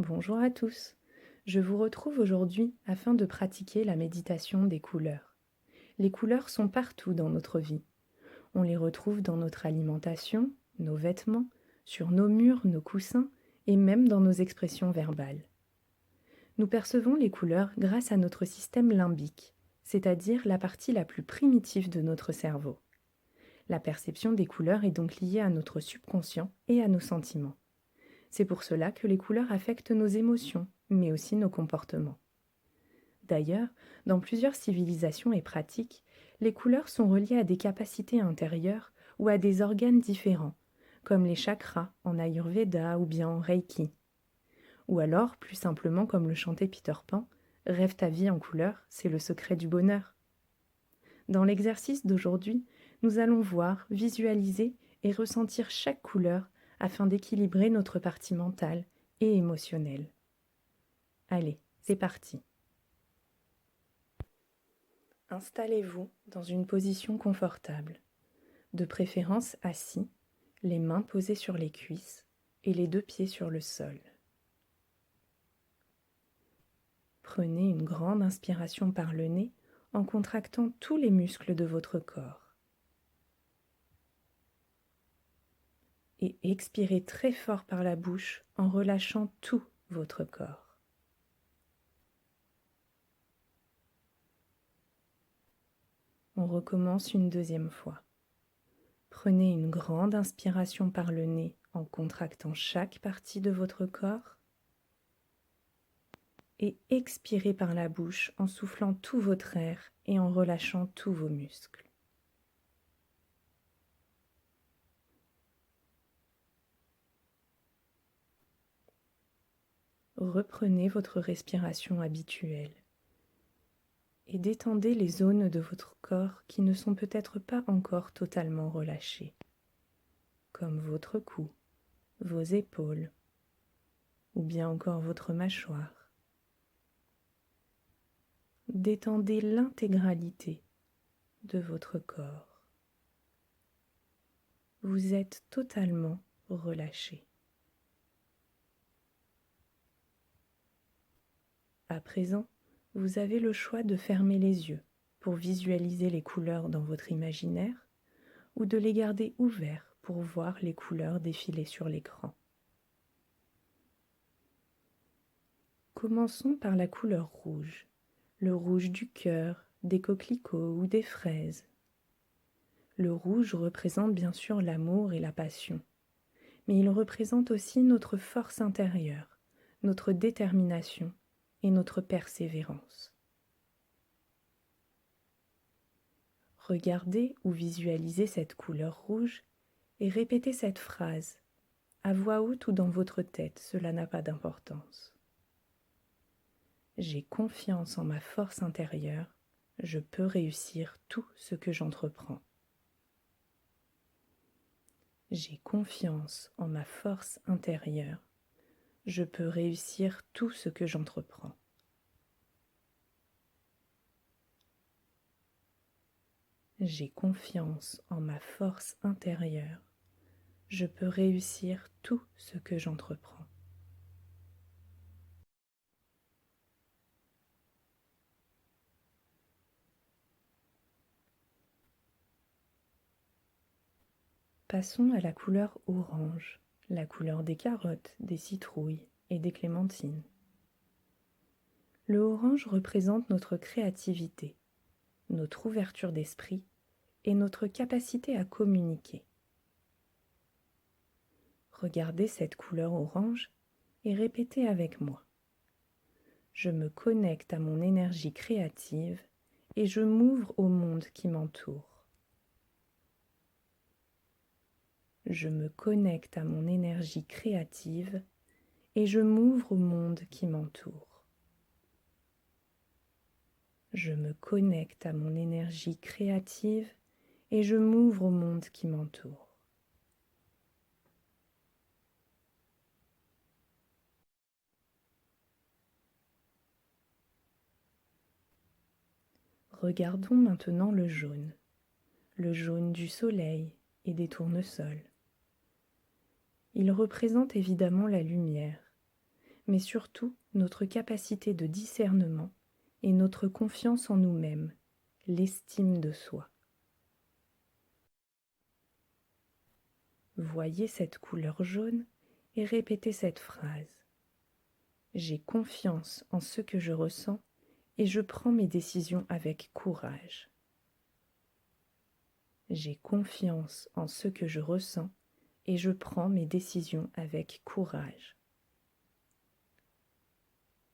Bonjour à tous. Je vous retrouve aujourd'hui afin de pratiquer la méditation des couleurs. Les couleurs sont partout dans notre vie. On les retrouve dans notre alimentation, nos vêtements, sur nos murs, nos coussins et même dans nos expressions verbales. Nous percevons les couleurs grâce à notre système limbique, c'est-à-dire la partie la plus primitive de notre cerveau. La perception des couleurs est donc liée à notre subconscient et à nos sentiments. C'est pour cela que les couleurs affectent nos émotions, mais aussi nos comportements. D'ailleurs, dans plusieurs civilisations et pratiques, les couleurs sont reliées à des capacités intérieures ou à des organes différents, comme les chakras en Ayurveda ou bien en Reiki. Ou alors, plus simplement comme le chantait Peter Pan, rêve ta vie en couleur, c'est le secret du bonheur. Dans l'exercice d'aujourd'hui, nous allons voir, visualiser et ressentir chaque couleur afin d'équilibrer notre partie mentale et émotionnelle. Allez, c'est parti. Installez-vous dans une position confortable, de préférence assis, les mains posées sur les cuisses et les deux pieds sur le sol. Prenez une grande inspiration par le nez en contractant tous les muscles de votre corps. Et expirez très fort par la bouche en relâchant tout votre corps. On recommence une deuxième fois. Prenez une grande inspiration par le nez en contractant chaque partie de votre corps et expirez par la bouche en soufflant tout votre air et en relâchant tous vos muscles. Reprenez votre respiration habituelle et détendez les zones de votre corps qui ne sont peut-être pas encore totalement relâchées, comme votre cou, vos épaules ou bien encore votre mâchoire. Détendez l'intégralité de votre corps. Vous êtes totalement relâché. À présent, vous avez le choix de fermer les yeux pour visualiser les couleurs dans votre imaginaire ou de les garder ouverts pour voir les couleurs défiler sur l'écran. Commençons par la couleur rouge, le rouge du cœur, des coquelicots ou des fraises. Le rouge représente bien sûr l'amour et la passion, mais il représente aussi notre force intérieure, notre détermination et notre persévérance. Regardez ou visualisez cette couleur rouge et répétez cette phrase, à voix haute ou dans votre tête, cela n'a pas d'importance. J'ai confiance en ma force intérieure, je peux réussir tout ce que j'entreprends. J'ai confiance en ma force intérieure, je peux réussir tout ce que j'entreprends. J'ai confiance en ma force intérieure, je peux réussir tout ce que j'entreprends. Passons à la couleur orange, la couleur des carottes, des citrouilles et des clémentines. Le orange représente notre créativité, notre ouverture d'esprit et notre capacité à communiquer. Regardez cette couleur orange et répétez avec moi. Je me connecte à mon énergie créative et je m'ouvre au monde qui m'entoure. Je me connecte à mon énergie créative et je m'ouvre au monde qui m'entoure. Je me connecte à mon énergie créative et je m'ouvre au monde qui m'entoure. Regardons maintenant le jaune du soleil et des tournesols. Il représente évidemment la lumière, mais surtout notre capacité de discernement et notre confiance en nous-mêmes, l'estime de soi. Voyez cette couleur jaune et répétez cette phrase. J'ai confiance en ce que je ressens et je prends mes décisions avec courage. J'ai confiance en ce que je ressens et je prends mes décisions avec courage.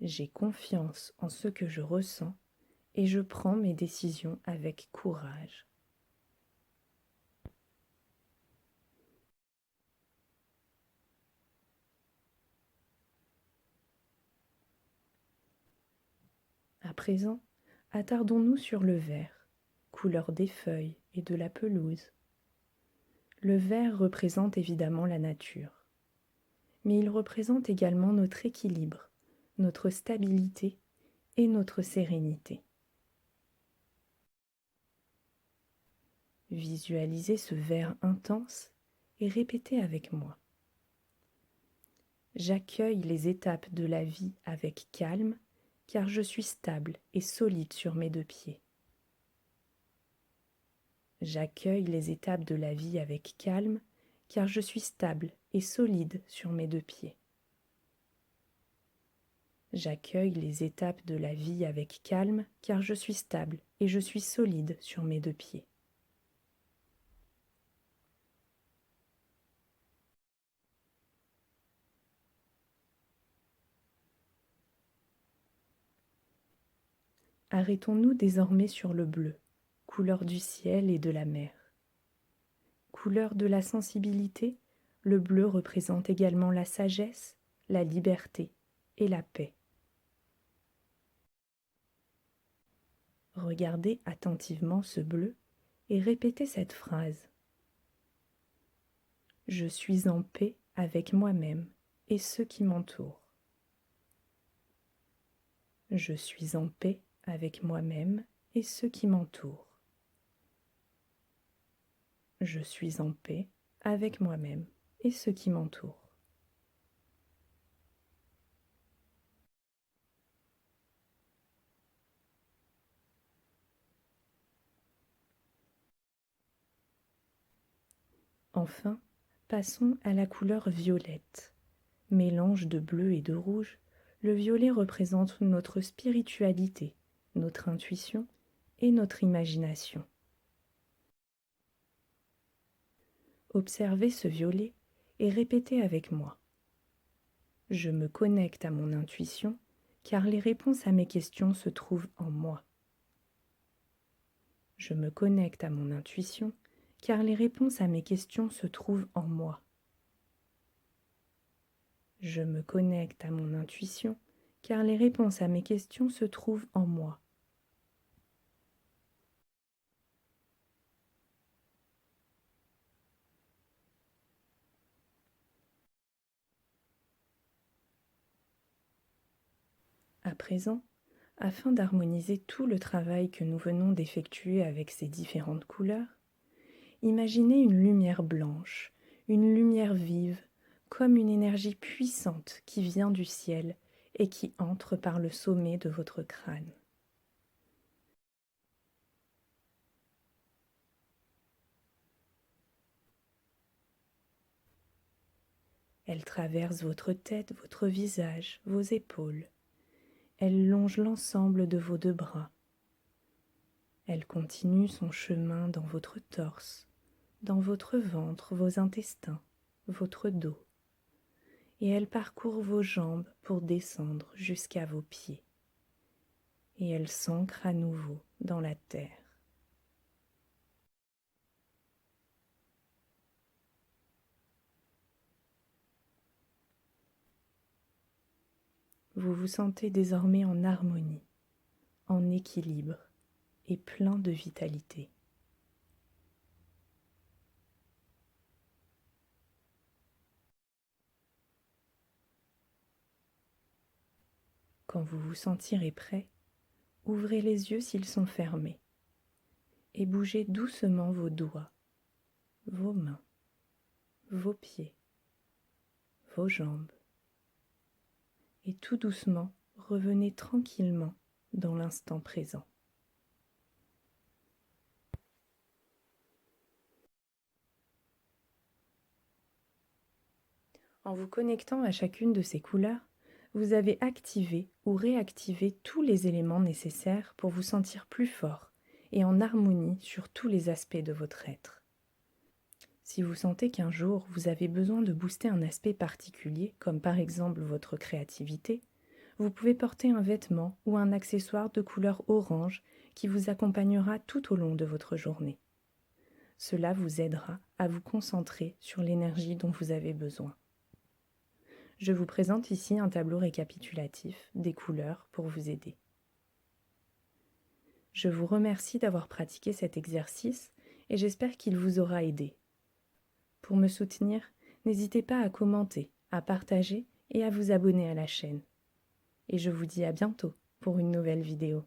J'ai confiance en ce que je ressens et je prends mes décisions avec courage. À présent, attardons-nous sur le vert, couleur des feuilles et de la pelouse. Le vert représente évidemment la nature, mais il représente également notre équilibre, notre stabilité et notre sérénité. Visualisez ce vert intense et répétez avec moi. J'accueille les étapes de la vie avec calme, car je suis stable et solide sur mes deux pieds. J'accueille les étapes de la vie avec calme, car je suis stable et solide sur mes deux pieds. J'accueille les étapes de la vie avec calme, car je suis stable et je suis solide sur mes deux pieds. Arrêtons-nous désormais sur le bleu, couleur du ciel et de la mer. Couleur de la sensibilité, le bleu représente également la sagesse, la liberté et la paix. Regardez attentivement ce bleu et répétez cette phrase. Je suis en paix avec moi-même et ceux qui m'entourent. Je suis en paix avec moi-même et ceux qui m'entourent. Je suis en paix avec moi-même et ceux qui m'entourent. Enfin, passons à la couleur violette. Mélange de bleu et de rouge, le violet représente notre spiritualité, notre intuition et notre imagination. Observez ce violet et répétez avec moi. Je me connecte à mon intuition car les réponses à mes questions se trouvent en moi. Je me connecte à mon intuition car les réponses à mes questions se trouvent en moi. Je me connecte à mon intuition car les réponses à mes questions se trouvent en moi. À présent, afin d'harmoniser tout le travail que nous venons d'effectuer avec ces différentes couleurs, imaginez une lumière blanche, une lumière vive, comme une énergie puissante qui vient du ciel et qui entre par le sommet de votre crâne. Elle traverse votre tête, votre visage, vos épaules. Elle longe l'ensemble de vos deux bras. Elle continue son chemin dans votre torse, dans votre ventre, vos intestins, votre dos. Et elle parcourt vos jambes pour descendre jusqu'à vos pieds. Et elle s'ancre à nouveau dans la terre. Vous vous sentez désormais en harmonie, en équilibre et plein de vitalité. Quand vous vous sentirez prêt, ouvrez les yeux s'ils sont fermés et bougez doucement vos doigts, vos mains, vos pieds, vos jambes et tout doucement, revenez tranquillement dans l'instant présent. En vous connectant à chacune de ces couleurs, vous avez activé ou réactivé tous les éléments nécessaires pour vous sentir plus fort et en harmonie sur tous les aspects de votre être. Si vous sentez qu'un jour vous avez besoin de booster un aspect particulier, comme par exemple votre créativité, vous pouvez porter un vêtement ou un accessoire de couleur orange qui vous accompagnera tout au long de votre journée. Cela vous aidera à vous concentrer sur l'énergie dont vous avez besoin. Je vous présente ici un tableau récapitulatif des couleurs pour vous aider. Je vous remercie d'avoir pratiqué cet exercice et j'espère qu'il vous aura aidé. Pour me soutenir, n'hésitez pas à commenter, à partager et à vous abonner à la chaîne. Et je vous dis à bientôt pour une nouvelle vidéo.